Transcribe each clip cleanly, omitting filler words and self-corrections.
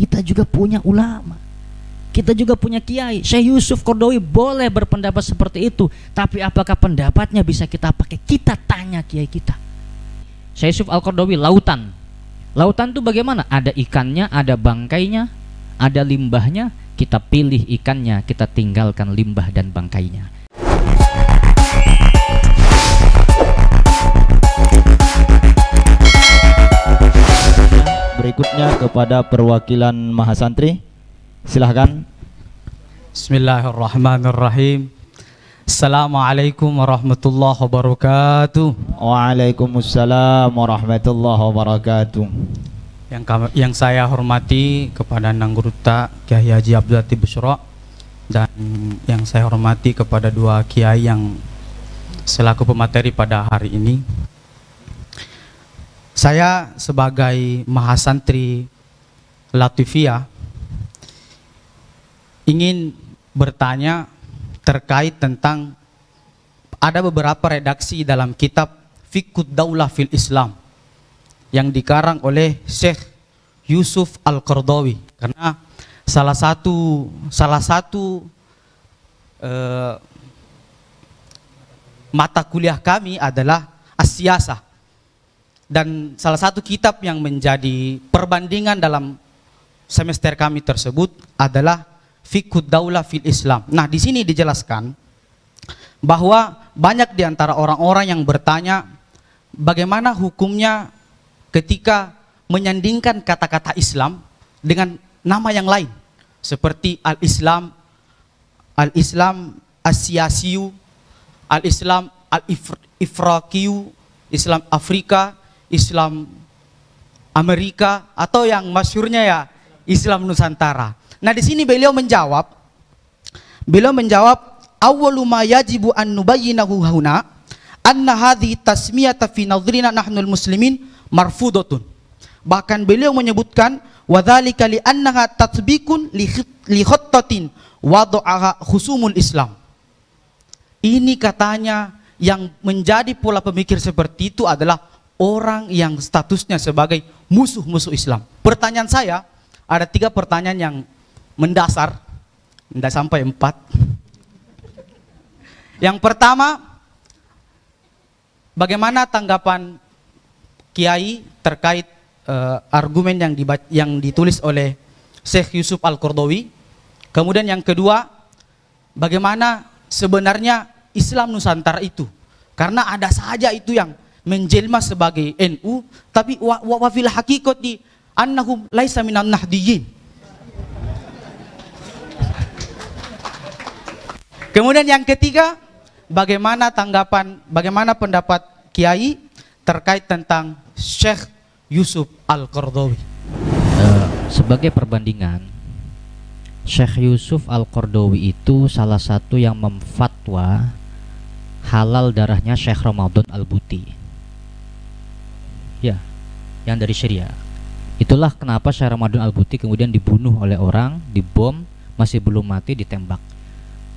kita juga punya ulama, kita juga punya kiai. Syekh Yusuf Qaradawi boleh berpendapat seperti itu, tapi apakah pendapatnya bisa kita pakai? Kita tanya kiai kita. Syekh Yusuf Al-Qaradawi, lautan. Lautan itu bagaimana? Ada ikannya, ada bangkainya, ada limbahnya. Kita pilih ikannya, kita tinggalkan limbah dan bangkainya. Berikutnya kepada perwakilan Mahasantri, silahkan. Bismillahirrahmanirrahim. Assalamualaikum warahmatullahi wabarakatuh. Waalaikumsalam warahmatullahi wabarakatuh. Yang saya hormati kepada Nangguruta Kiai Haji Abdul Latif Busyra, dan yang saya hormati kepada dua kiai yang selaku pemateri pada hari ini. Saya sebagai Mahasantri Latifiyah ingin bertanya terkait tentang ada beberapa redaksi dalam kitab Fiqhud Daulah fil Islam yang dikarang oleh Syekh Yusuf Al-Qaradawi, karena salah satu mata kuliah kami adalah as-siyasah, dan salah satu kitab yang menjadi perbandingan dalam semester kami tersebut adalah Fiqhud Daulah fil Islam. Nah, di sini dijelaskan bahwa banyak di antara orang-orang yang bertanya bagaimana hukumnya ketika menyandingkan kata-kata Islam dengan nama yang lain seperti Al-Islam, Al-Islam As-Siyasiyu, Al-Islam Al-Ifraqiyu, Islam Afrika, Islam Amerika, atau yang masyhurnya ya Islam Nusantara. Nah, di sini beliau menjawab awwalu ma yajibu an nubayyinahu huna anna hadhi tasmiyata fi nadhrina nahnul muslimin marfudatun. Bahkan beliau menyebutkan wadzalika li annaha tatbiqun li khattatin wada'aha khusumul Islam. Ini katanya yang menjadi pola pemikir seperti itu adalah orang yang statusnya sebagai musuh-musuh Islam. Pertanyaan saya, ada 3 pertanyaan yang mendasar, tidak sampai 4. Yang pertama, bagaimana tanggapan Kiai terkait argumen yang ditulis oleh Syekh Yusuf Al-Qaradawi? Kemudian yang kedua, bagaimana sebenarnya Islam Nusantara itu? Karena ada saja itu yang menjelma sebagai NU, tapi wa fil haqiqati annahum laisa minan nahdiyyin. Kemudian yang ketiga, bagaimana pendapat Kiai terkait tentang Syekh Yusuf Al-Qaradawi? Sebagai perbandingan, Syekh Yusuf Al-Qaradawi itu salah satu yang memfatwa halal darahnya Syekh Ramadan Al-Buti. Ya, yang dari Syria. Itulah kenapa Syekh Ramadan Al-Buti kemudian dibunuh oleh orang, dibom, masih belum mati, ditembak.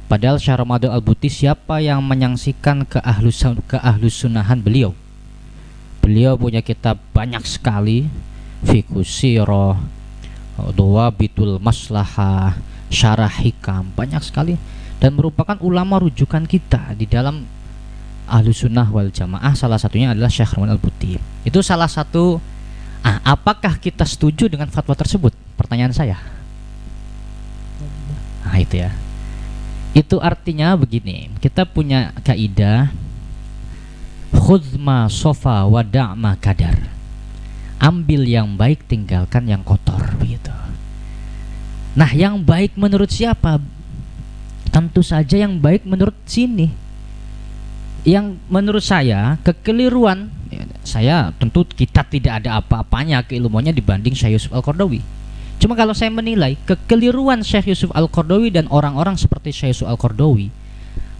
Padahal Syekh Ramadan Al-Buti siapa yang menyaksikan keahlussunahan beliau? Beliau punya kitab banyak sekali, Fiqhus Sirah, Dhawabitul Maslahah, Syarah Hikam, banyak sekali, dan merupakan ulama rujukan kita di dalam Ahlussunnah wal Jamaah. Salah satunya adalah Syekh Ramadan Al-Buti. Itu salah satu. Apakah kita setuju dengan fatwa tersebut? Pertanyaan saya. Itu ya. Itu artinya begini, kita punya kaidah khudz ma sofa wa da' ma kadar. Ambil yang baik, tinggalkan yang kotor, begitu. Nah, yang baik menurut siapa? Tentu saja yang baik menurut sini. Yang menurut saya kekeliruan, saya tentu kita tidak ada apa-apanya keilmuannya dibanding Syekh Yusuf Al-Qaradawi. Cuma kalau saya menilai kekeliruan Syekh Yusuf Al-Qaradawi dan orang-orang seperti Syekh Yusuf Al-Qaradawi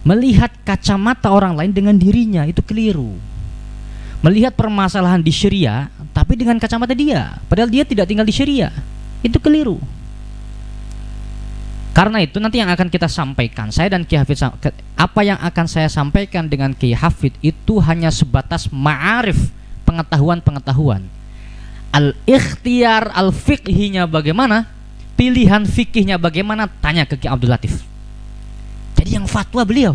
melihat kacamata orang lain dengan dirinya, itu keliru. Melihat permasalahan di Syria tapi dengan kacamata dia, padahal dia tidak tinggal di Syria, itu keliru. Karena itu nanti yang akan kita sampaikan, saya dan Ki Hafid, apa yang akan saya sampaikan dengan Ki Hafid itu hanya sebatas ma'arif, pengetahuan-pengetahuan. Al-ikhtiyar al-fiqhinya bagaimana, pilihan fikihnya bagaimana, tanya ke Ki Abdul Latif. Jadi yang fatwa beliau,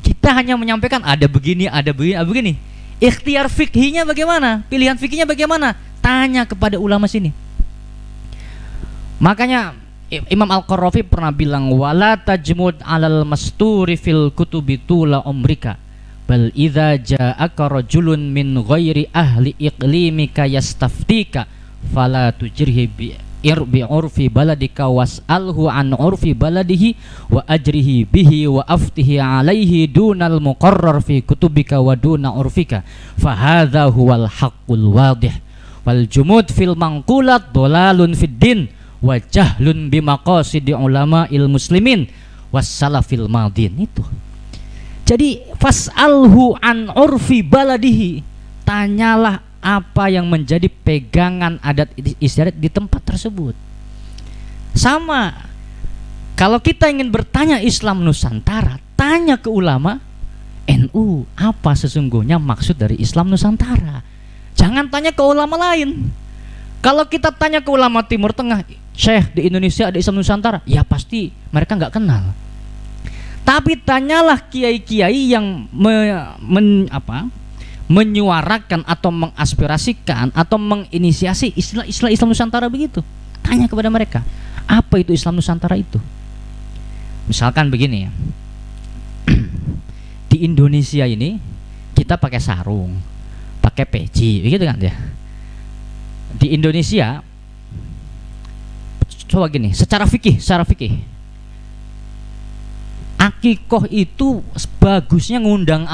kita hanya menyampaikan ada begini, ada begini, ada begini. Ikhtiar fikhinya bagaimana, pilihan fikihnya bagaimana, tanya kepada ulama sini. Makanya Imam Al-Qarrafi pernah bilang, wala tajmud alal masturi fil kutubi tula umrika, bal idza ja'aka rajulun min ghairi ahli iqlimika yastaftika fala tujrihi bi urfi baladika was'alhu an urfi baladihi wa ajrihi bihi wa aftihi alaihi dunal muqarrar fi kutubika wa duna urfika fa hadza huwal haqqul wadih wal jumud fil manqulat dolalun fid din wa jahlun bimaqasidi ulama'il muslimin was salafil madin. Itu jadi fas'alhu an urfi baladihi, tanyalah apa yang menjadi pegangan adat istiadat di tempat tersebut. Sama, kalau kita ingin bertanya Islam Nusantara, tanya ke ulama NU, apa sesungguhnya maksud dari Islam Nusantara. Jangan tanya ke ulama lain. Kalau kita tanya ke ulama Timur Tengah, Syekh di Indonesia ada Islam Nusantara, ya pasti mereka nggak kenal. Tapi tanyalah kiai-kiai yang menyuarakan atau mengaspirasikan atau menginisiasi istilah Islam Nusantara begitu. Tanya kepada mereka, apa itu Islam Nusantara itu? Misalkan begini ya, di Indonesia ini kita pakai sarung, pakai peci, begitu kan ya. Di Indonesia, coba gini, secara fikih, akikoh itu bagusnya ngundang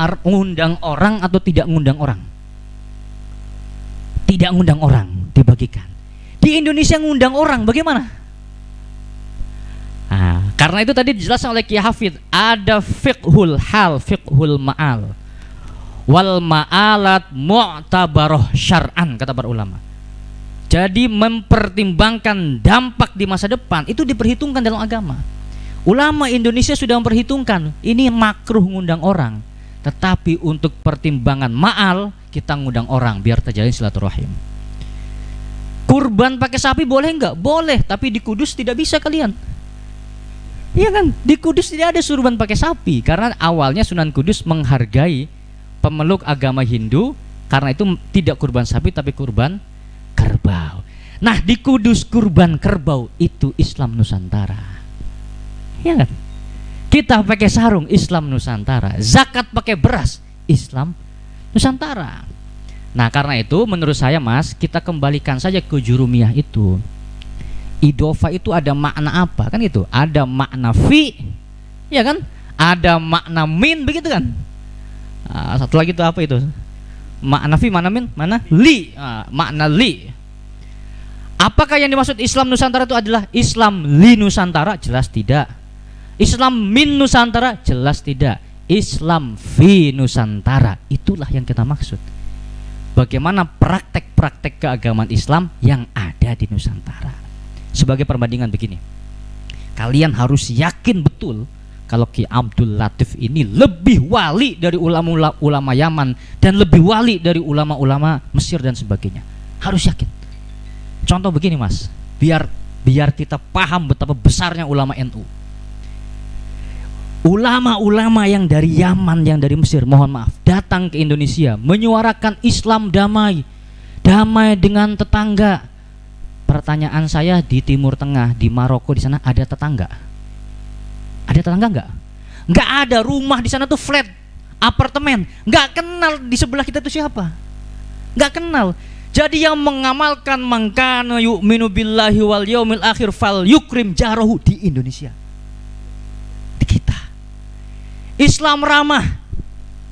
orang atau tidak ngundang orang? Tidak ngundang orang, dibagikan. Di Indonesia ngundang orang, bagaimana? Nah, karena itu tadi dijelaskan oleh Kiai Hafidh, ada fiqhul hal, fiqhul ma'al, wal ma'alat mu'tabaroh syar'an, kata para ulama. Jadi mempertimbangkan dampak di masa depan itu diperhitungkan dalam agama. Ulama Indonesia sudah memperhitungkan ini makruh ngundang orang, tetapi untuk pertimbangan ma'al kita ngundang orang biar terjalin silaturahim. Kurban pakai sapi boleh enggak? Boleh, tapi di Kudus tidak bisa kalian. Iya kan? Di Kudus tidak ada kurban pakai sapi karena awalnya Sunan Kudus menghargai pemeluk agama Hindu, karena itu tidak kurban sapi tapi kurban kerbau. Nah, di Kudus kurban kerbau itu Islam Nusantara. Ya kan? Kita pakai sarung Islam Nusantara, zakat pakai beras Islam Nusantara. Nah, karena itu menurut saya Mas, kita kembalikan saja ke jurumiyah itu. Idofa itu ada makna apa? Kan itu, ada makna fi, ya kan? Ada makna min, begitu kan? Satu lagi itu apa itu? Makna fi, mana min, mana li, makna li. Apakah yang dimaksud Islam Nusantara itu adalah Islam li Nusantara? Jelas tidak. Islam min Nusantara? Jelas tidak. Islam fi Nusantara, itulah yang kita maksud. Bagaimana praktek-praktek keagamaan Islam yang ada di Nusantara. Sebagai perbandingan begini, kalian harus yakin betul kalau Ki Abdul Latif ini lebih wali dari ulama-ulama Yaman dan lebih wali dari ulama-ulama Mesir dan sebagainya. Harus yakin. Contoh begini Mas, biar kita paham betapa besarnya ulama NU. Ulama-ulama yang dari Yaman, yang dari Mesir, mohon maaf, datang ke Indonesia menyuarakan Islam damai, damai dengan tetangga. Pertanyaan saya, di Timur Tengah, di Maroko, di sana ada tetangga? Ada tetangga enggak? Enggak ada. Rumah di sana tuh flat, apartemen, enggak kenal di sebelah kita itu siapa, enggak kenal. Jadi yang mengamalkan mangkana yu'minu billahi wal yaumil akhir fal yukrim jarahu di Indonesia, di kita. Islam ramah.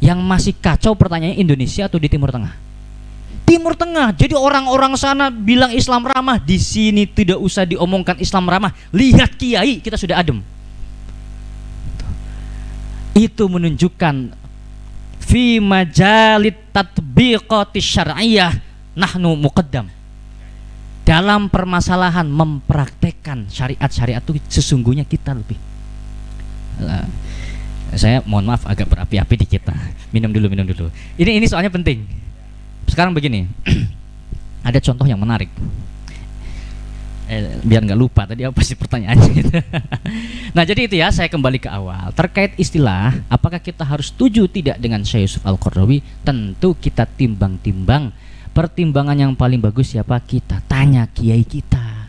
Yang masih kacau pertanyaannya Indonesia atau di Timur Tengah? Timur Tengah. Jadi orang-orang sana bilang Islam ramah, di sini tidak usah diomongkan Islam ramah. Lihat kiai, kita sudah adem. Itu menunjukkan fi majalit tatbiqati syar'iyyah nahnu muqaddam. Dalam permasalahan mempraktekkan syariat-syariat itu sesungguhnya kita lebih. Saya mohon maaf agak berapi-api dikit. Minum dulu. Ini soalnya penting. Sekarang begini. Ada contoh yang menarik. Biar nggak lupa tadi apa sih pertanyaannya gitu. Nah jadi itu ya, saya kembali ke awal terkait istilah apakah kita harus setuju tidak dengan Syekh Yusuf Al-Qaradawi. Tentu kita timbang-timbang, pertimbangan yang paling bagus siapa, kita tanya kiai kita.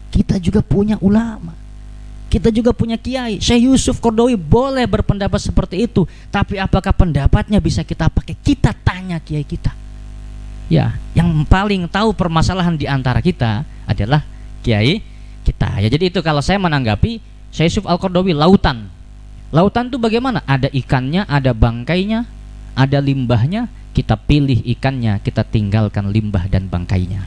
Kita juga punya ulama, kita juga punya kiai. Syekh Yusuf Qaradawi boleh berpendapat seperti itu, tapi apakah pendapatnya bisa kita pakai? Kita tanya kiai kita. Ya, yang paling tahu permasalahan di antara kita adalah kiai kita. Ya jadi itu kalau saya menanggapi Syekh Yusuf Al-Qaradawi lautan. Lautan itu bagaimana? Ada ikannya, ada bangkainya, ada limbahnya. Kita pilih ikannya, kita tinggalkan limbah dan bangkainya.